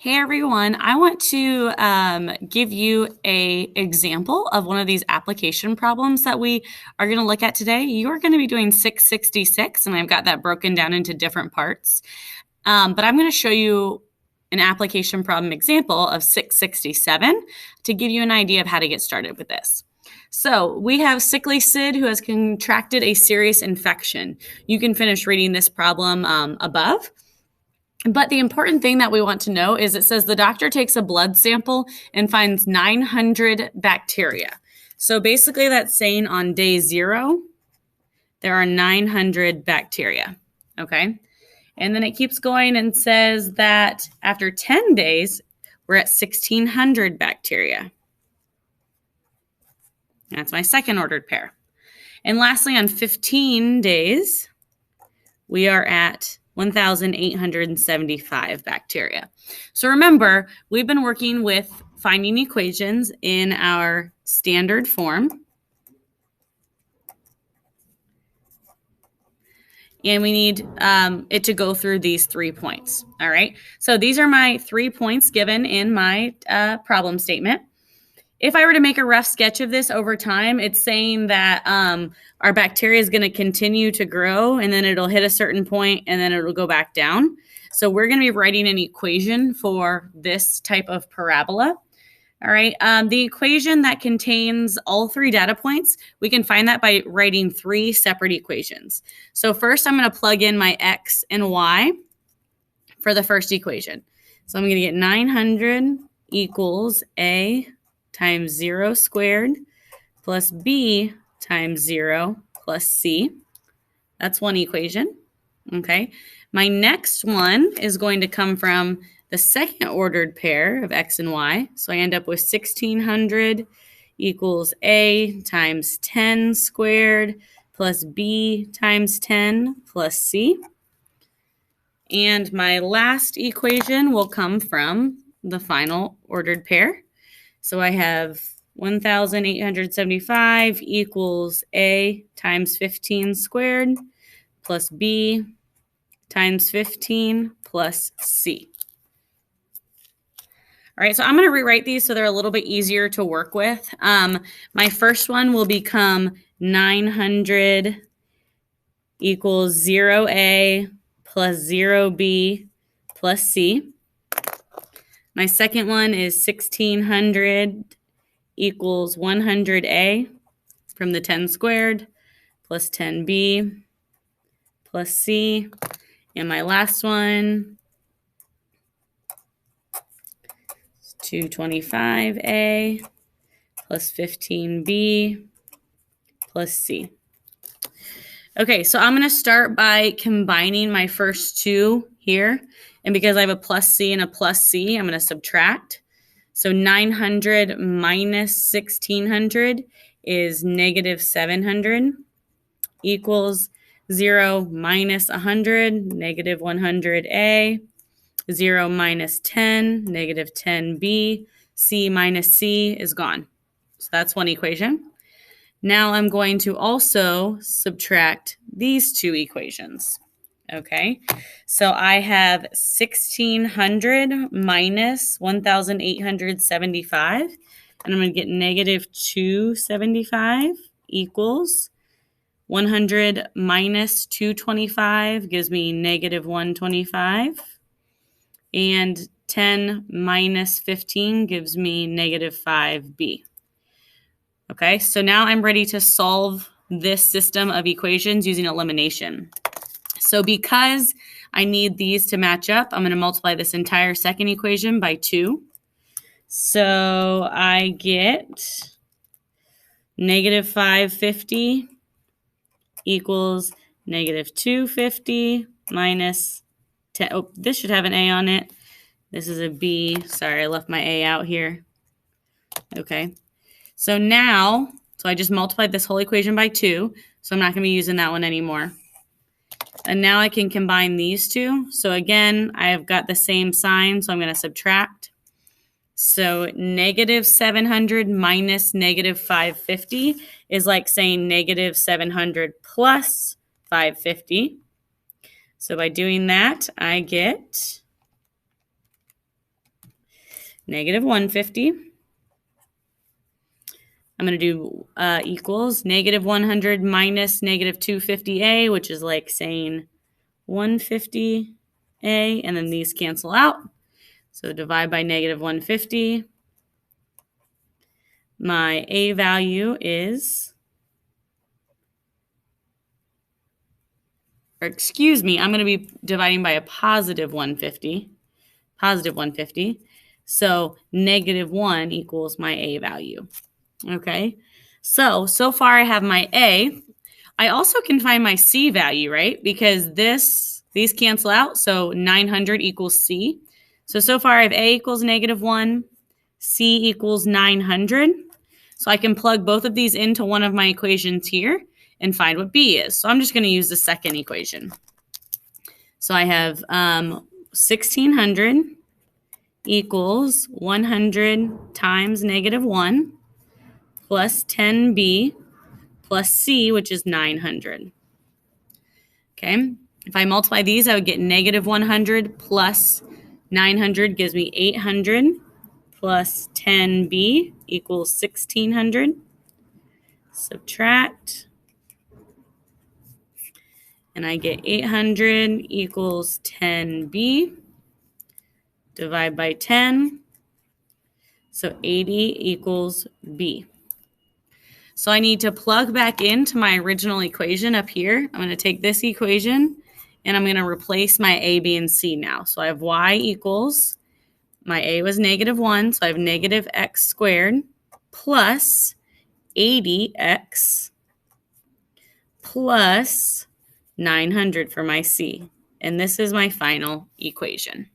Hey everyone, I want to give you a example of one of these application problems that we are going to look at today. You're going to be doing 666, and I've got that broken down into different parts. But I'm going to show you an application problem example of 667 to give you an idea of how to get started with this. So we have sickly Sid who has contracted a serious infection. You can finish reading this problem above. But the important thing that we want to know is it says the doctor takes a blood sample and finds 900 bacteria. So basically that's saying on day 0, there are 900 bacteria, okay? And then it keeps going and says that after 10 days, we're at 1,600 bacteria. That's my second ordered pair. And lastly, on 15 days, we are at 1,875 bacteria. So remember, we've been working with finding equations in our standard form. And we need it to go through these 3 points. All right. So these are my 3 points given in my problem statement. If I were to make a rough sketch of this over time, it's saying that our bacteria is going to continue to grow, and then it'll hit a certain point, and then it'll go back down. So we're going to be writing an equation for this type of parabola. All right. The equation that contains all 3 data points, we can find that by writing 3 separate equations. So first, I'm going to plug in my x and y for the first equation. So I'm going to get 900 equals a times 0 squared plus b times 0 plus c. That's one equation, okay? My next one is going to come from the second ordered pair of x and y. So I end up with 1,600 equals a times 10 squared plus b times 10 plus c. And my last equation will come from the final ordered pair. So I have 1,875 equals a times 15 squared plus b times 15 plus c. All right, so I'm going to rewrite these so they're a little bit easier to work with. My first one will become 900 equals 0a plus 0b plus c. My second one is 1,600 equals 100a from the 10 squared plus 10b plus c. And my last one is 225a plus 15b plus c. Okay, so I'm going to start by combining my first 2 here. And because I have a plus c and a plus c, I'm going to subtract. So 900 minus 1,600 is negative 700 equals 0 minus 100, negative 100a, 0 minus 10, negative 10b, c minus c is gone. So that's one equation. Now I'm going to also subtract these 2 equations. Okay, so I have 1,600 minus 1,875, and I'm going to get negative 275 equals 100 minus 225 gives me negative 125, and 10 minus 15 gives me negative 5b. Okay, so now I'm ready to solve this system of equations using elimination. So because I need these to match up, I'm going to multiply this entire second equation by 2. So I get negative 550 equals negative 250 minus 10. Oh, this should have an a on it. This is a b. Sorry, I left my a out here. Okay. So now, I just multiplied this whole equation by 2, so I'm not going to be using that one anymore. And now I can combine these 2. So again, I have got the same sign, so I'm going to subtract. So negative 700 minus negative 550 is like saying negative 700 plus 550. So by doing that, I get negative 150. I'm going to do equals negative 100 minus negative 250a, which is like saying 150a, and then these cancel out. So divide by negative 150. My a value is, or excuse me, I'm going to be dividing by a positive 150. Positive 150. So negative 1 equals my a value. Okay, so far I have my A. I also can find my C value, right? Because these cancel out, so 900 equals C. So far I have A equals negative 1, C equals 900. So I can plug both of these into one of my equations here and find what B is. So I'm just going to use the second equation. So I have 1600 equals 100 times negative 1 plus 10b plus c, which is 900. Okay, if I multiply these, I would get negative 100 plus 900 gives me 800 plus 10b equals 1600. Subtract, and I get 800 equals 10b. Divide by 10, so 80 equals b. So I need to plug back into my original equation up here. I'm going to take this equation and I'm going to replace my a, b, and c now. So I have y equals, my a was negative 1, so I have negative x squared plus 80x plus 900 for my c. And this is my final equation.